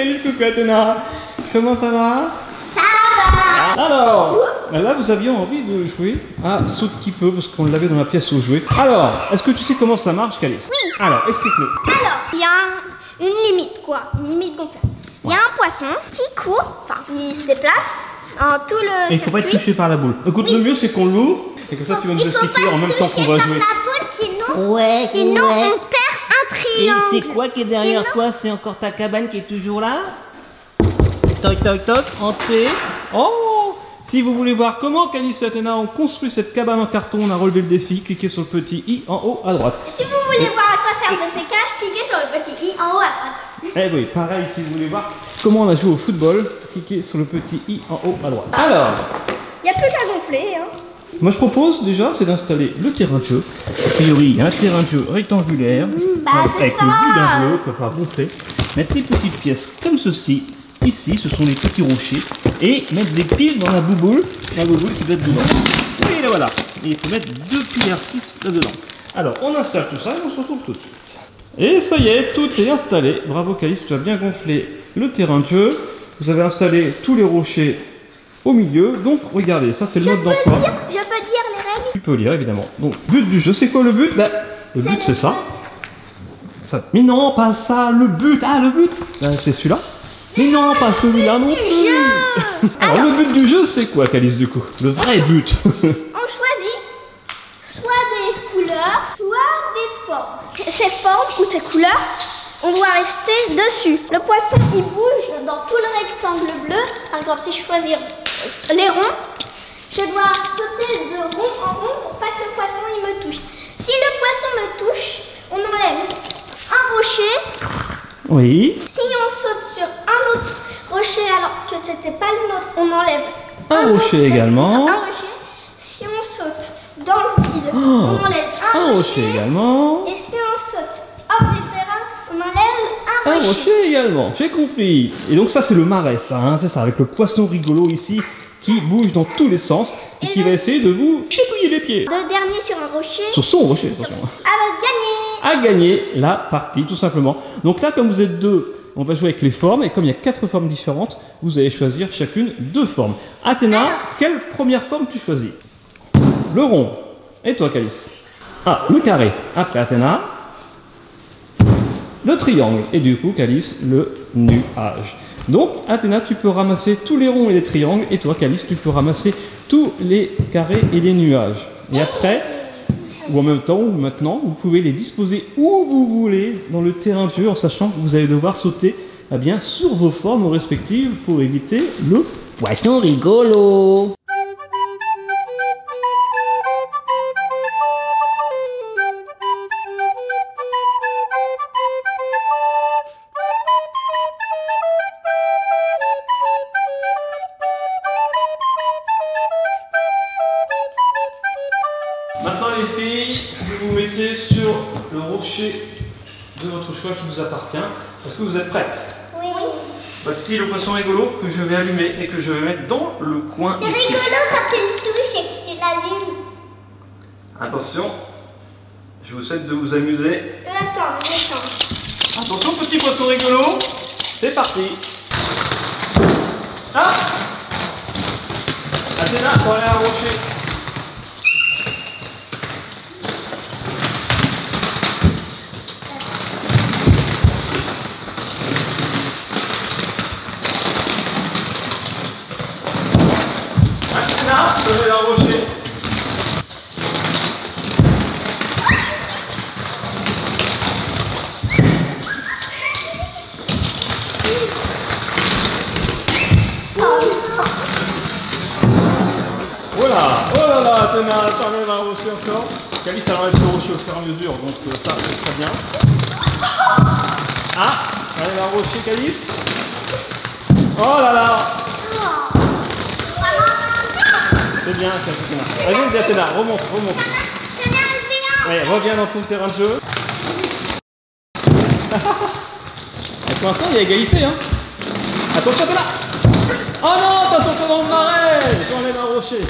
Calice, coucou Athéna. Comment ça va? Ça va. Alors, là vous aviez envie de jouer à saut qui peut parce qu'on l'avait dans la pièce où jouer. Alors, est-ce que tu sais comment ça marche, Calice? Oui. Alors, explique-nous. Alors, il y a une limite quoi, une limite gonflable. Il y a un poisson qui court, enfin il se déplace dans tout le Et il ne faut pas être touché par la boule. Écoute, le mieux c'est qu'on l'ouvre et comme ça tu vas nous expliquer en même temps qu'on va jouer. Sinon on perd un triangle. Et c'est quoi qui est derrière toi? C'est encore ta cabane qui est toujours là? Toc toc toc, entrez. Oh! Si vous voulez voir comment Calice et Athéna ont construit cette cabane en carton, on a relevé le défi, cliquez sur le petit i en haut à droite. Si vous voulez voir à quoi servent ces cages, cliquez sur le petit i en haut à droite. Eh oui, pareil, si vous voulez voir comment on a joué au football, cliquez sur le petit i en haut à droite. Alors, Il n'y a plus qu'à gonfler. Hein. moi je propose déjà, c'est d'installer le terrain de jeu. A priori, il y a un terrain de jeu rectangulaire, c'est avec ça. le bout d'un bleu, qu'il va falloir gonfler. Mettre des petites pièces comme ceci. Ici, ce sont les petits rochers. Et mettre des piles dans la bouboule qui doit être dedans. Et là voilà. Et il faut mettre 2 piles R6 là-dedans. Alors, on installe tout ça et on se retrouve tout de suite. Et ça y est, tout est installé. Bravo Calice, tu as bien gonflé le terrain de jeu. Vous avez installé tous les rochers au milieu. Donc, regardez, ça c'est le mode d'emploi. Je peux dire les règles. Tu peux lire évidemment. Donc, but du jeu, c'est quoi le but? Le but c'est ça. Mais non, pas ça, le but. Ah, le but, c'est celui-là. Mais non, pas celui-là non plus. Alors, le but du jeu, c'est quoi, Calice, du coup? Le vrai but. On choisit soit des couleurs, soit des formes. Ces formes ou ces couleurs, on doit rester dessus. Le poisson, il bouge dans tout le rectangle bleu. Par exemple, si je choisis les ronds, je dois sauter de rond en rond pour pas que le poisson il me touche. Si le poisson me touche, on enlève un rocher. Oui. Si on saute sur un autre rocher alors que c'était pas le nôtre, on enlève un rocher également. Un rocher. Si on saute dans le vide, on enlève un rocher également. Et si on saute hors du terrain, on enlève un rocher également. J'ai compris. Et donc ça c'est le marais, ça, hein, c'est ça, avec le poisson rigolo ici qui bouge dans tous les sens et qui va essayer de vous chatouiller les pieds. Le dernier sur un rocher. Sur son rocher. A gagné la partie tout simplement. Donc là, comme vous êtes deux, on va jouer avec les formes et comme il y a 4 formes différentes, vous allez choisir chacune 2 formes. Athéna, quelle première forme tu choisis? Le rond. Et toi, Calice? Ah, le carré. Après Athéna, le triangle. Et du coup, Calice, le nuage. Donc, Athéna, tu peux ramasser tous les ronds et les triangles. Et toi, Calice, tu peux ramasser tous les carrés et les nuages. Et après, ou en même temps, ou maintenant, vous pouvez les disposer où vous voulez dans le terrain de jeu, en sachant que vous allez devoir sauter bien, sur vos formes respectives pour éviter le poisson rigolo. Maintenant les filles, vous vous mettez sur le rocher de votre choix qui vous appartient. Est-ce que vous êtes prêtes? Oui. Voici le poisson rigolo que je vais allumer et que je vais mettre dans le coin ici. C'est rigolo quand tu le touches et que tu l'allumes. Attention, je vous souhaite de vous amuser. Attends. Attention petit poisson rigolo, c'est parti. Ah! Athéna, pour aller à un rocher. Athéna, je vais aller à un rocher. Voilà, oh là là, Athéna, t'enlèves un rocher encore. Calice, elle enlève ce rocher au fur et à mesure, donc ça, c'est très bien. Ah, enlève un rocher, Calice. Oh là là. C'est bien, Athéna. Vas-y, Athéna, remonte. Allez, reviens dans ton terrain de jeu. Et pour l'instant, il y a égalité, hein. Attention, Athéna. Oh non, t'as sauté dans le marais. J'enlève un rocher.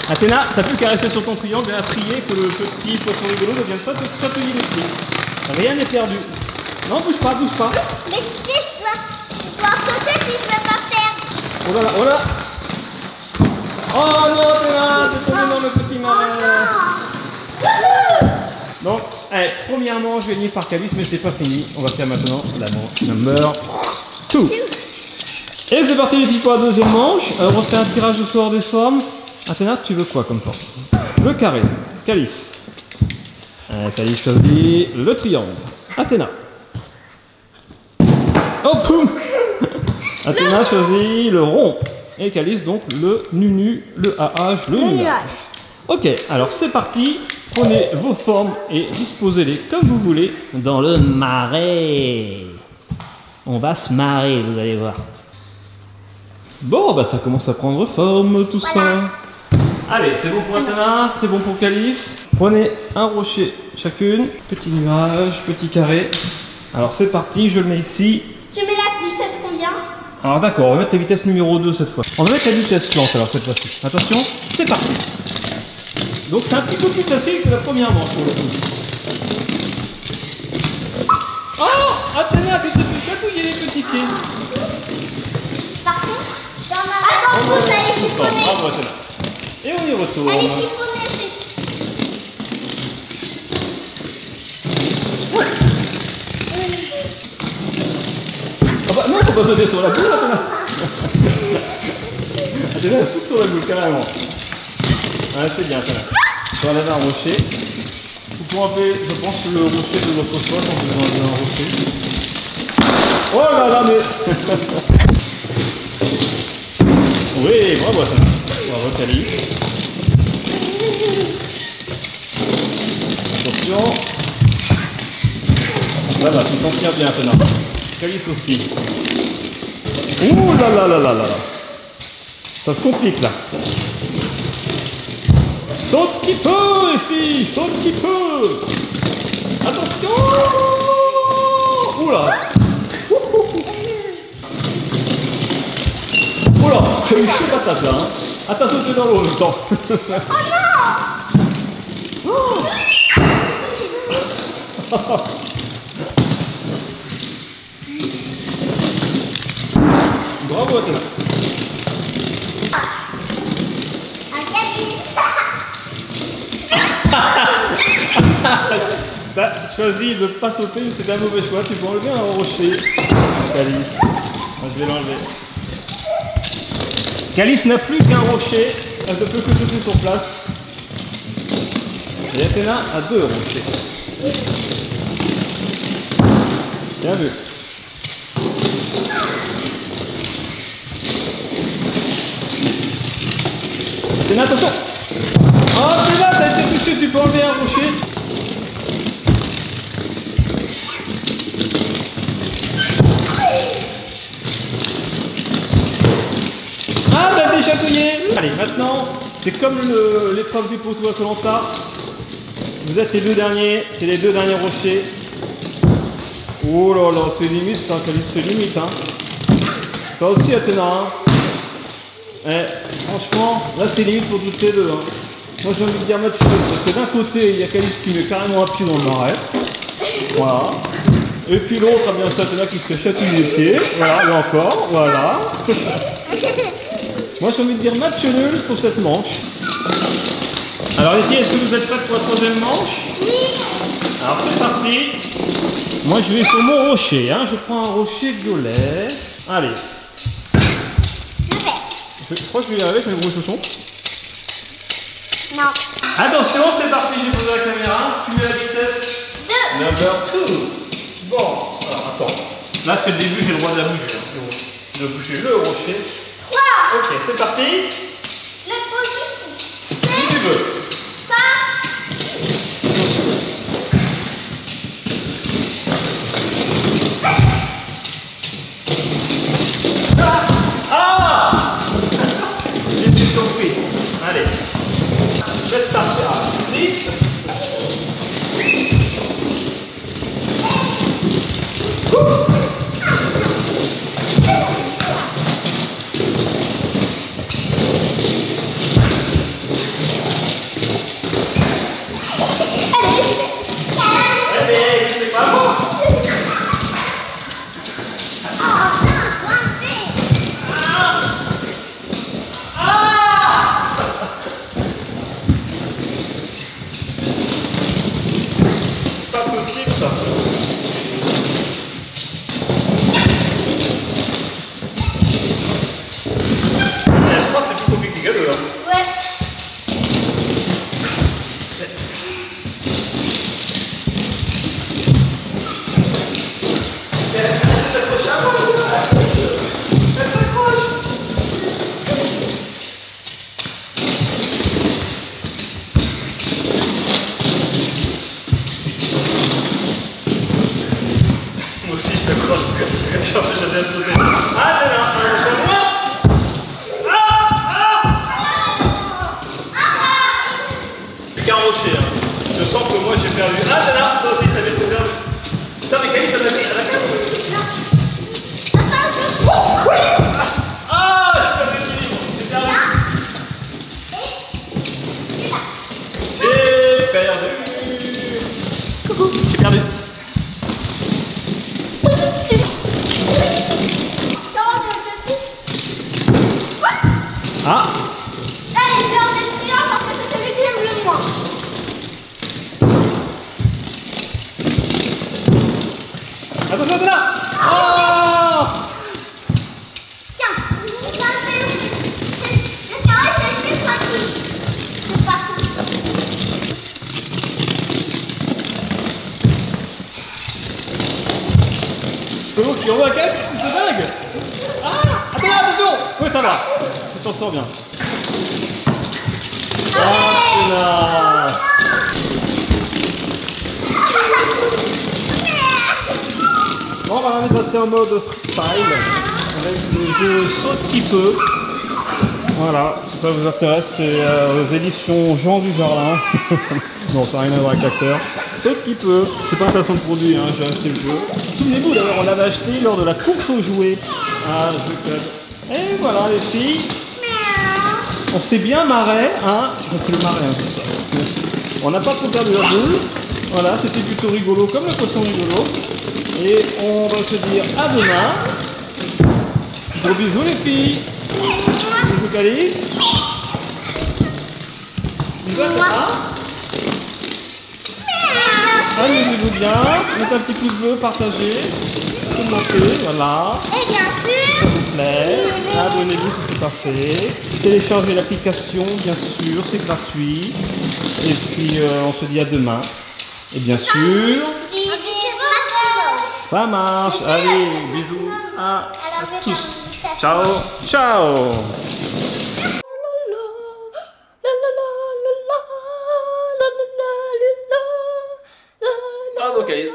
Athéna, t'as plus qu'à rester sur ton triangle et à prier que le petit poisson rigolo ne vienne pas te chatouiller les pieds. Rien n'est perdu. Non, bouge pas. Mais tu sais, pouvoir sauter si je veux pas faire. Oh là là, oh là. Oh non, t'es là, t'es tombé dans le petit marin. Donc, allez, première manche gagnée par Calice, mais c'est pas fini. On va faire maintenant la manche number 2. Et c'est parti les filles pour la deuxième manche. On va faire un tirage au sort des formes. Athéna, tu veux quoi comme forme? Le carré. Calice. Calice choisit le triangle. Athéna. Oh poum. Athéna choisit le rond. Et Calice donc le nu-nu, le AH, le nuage. Ok, alors c'est parti. Prenez vos formes et disposez-les comme vous voulez dans le marais. On va se marrer, vous allez voir. Bon, bah ça commence à prendre forme tout ça. Allez, c'est bon pour Athéna, c'est bon pour Calice. Prenez un rocher chacune, petit nuage, petit carré. Alors c'est parti, je le mets ici. Tu mets la vitesse combien? Alors d'accord, on va mettre la vitesse numéro 2 cette fois. On va mettre la vitesse lente alors cette fois-ci. Attention, c'est parti. Donc c'est un petit peu plus facile que la première manche pour le coup. Oh, Athéna, tu te fais chatouiller les petits pieds. Par contre, attends, vous allez chiffonner. Bravo Athéna. Et on y retourne. Elle est chiffonnée, c'est juste. Ah bah non, faut pas sauter sur la boule Athéna. Athéna, elle saute sur la boule carrément. Ouais, c'est bien Athéna. Je vais enlever un rocher. Vous pouvez enlever, je pense, le rocher de notre sol quand vous enlevez un rocher. Oh là là, mais... Oui, bravo Athéna. Bravo Calice. Attention. Là, là, tu t'en tires bien Athéna. Calice aussi. Ouh là là là là là. Ça se complique là. Saute qui peut les filles, saute qui peut. Attention. Oula. Oula, c'est une chouette patate là. Hein. Ah, t'as sauté dans l'eau en même temps. Oh non. Bravo Athéna. T'as choisi de ne pas sauter, c'est un mauvais choix. Tu peux enlever un rocher. Calice. Moi, je vais l'enlever. Calice n'a plus qu'un rocher. Elle ne peut que sauter sur place. Et Athéna a 2 rochers. Bien vu. Athéna, attention. Oh, Athéna, t'as été touché, tu peux enlever un rocher. Ah, t'as déchatouillé. Allez, maintenant, c'est comme l'épreuve du poteau à Koh-Lanta. Vous êtes les 2 derniers, c'est les 2 derniers rochers. Oh là là, c'est limite ça, Calice, c'est limite, hein. Ça aussi, Athéna, hein. Franchement, là c'est limite pour toutes les deux. Hein. Moi j'ai envie de dire match nul, parce que d'un côté il y a Calice qui met carrément un pied dans le marais. Voilà. Et puis l'autre, eh bien Athéna qui se fait chatouiller les pieds. Voilà, et encore, voilà. Moi j'ai envie de dire match nul pour cette manche. Alors les filles, est-ce que vous êtes prêtes pour la troisième manche? Oui. Alors c'est parti. Moi je vais sur mon rocher, hein. Je prends un rocher violet. Allez. Je crois que je vais y arriver avec mes gros chaussons. Non. Attention, c'est parti, j'ai posé la caméra. Tu mets la vitesse 2. Number 2. Bon, alors attends. Là c'est le début, j'ai le droit de la bouger. Hein. De bouger le rocher. 3. Ok, c'est parti. Le pose ici. Si tu veux. Allez, laisse partir ici. Allez, c'est pas bon. garroché. Hein. Je sens que moi j'ai perdu. Ah, là, là, toi aussi t'avais tout perdu. Putain, mais Calice, ça m'a dit à la carte. Ah, j'ai perdu l'équilibre. J'ai perdu. J'ai perdu. Coucou, j'ai perdu. Ah. Allez, je vais en mettre un parce que c'est celui qui aime le moins. Attention, attends là. Oh. Tiens, le carré c'est le plus pratique. De toute façon. Comment tu envoies un casque, c'est dingue. Ah, attends là, attention. Ouais, ça va. Tu t'en sors bien. Ah, c'est là. Bon, voilà, on est passé en mode freestyle avec le jeu Saute qui peut. Voilà, si ça vous intéresse, c'est aux éditions Jean Dujardin. Non, ça n'a rien à voir avec l'acteur. Saute qui peut. C'est pas un placement de produit, hein, j'ai acheté le jeu. Souvenez-vous d'ailleurs, on l'avait acheté lors de la course aux jouets à Jeux Club. Et voilà les filles. On s'est bien marré, hein. C'est le marais, hein, c'est ça. On n'a pas trop perdu la boule. Voilà, c'était plutôt rigolo, comme le poisson rigolo. Et on va se dire à demain. Gros bisous les filles. Bisous Calice. Bisous à Sarah. Amusez-vous bien. Mettez un petit pouce bleu, partagez, commentez, voilà. Et bien sûr. S'il vous plaît. Abonnez-vous si c'est parfait. Téléchargez l'application, bien sûr, c'est gratuit. Et puis on se dit à demain. Et bien sûr. Ça marche. Allez, bisous à tous. Ciao, ciao. Bravo, Calice.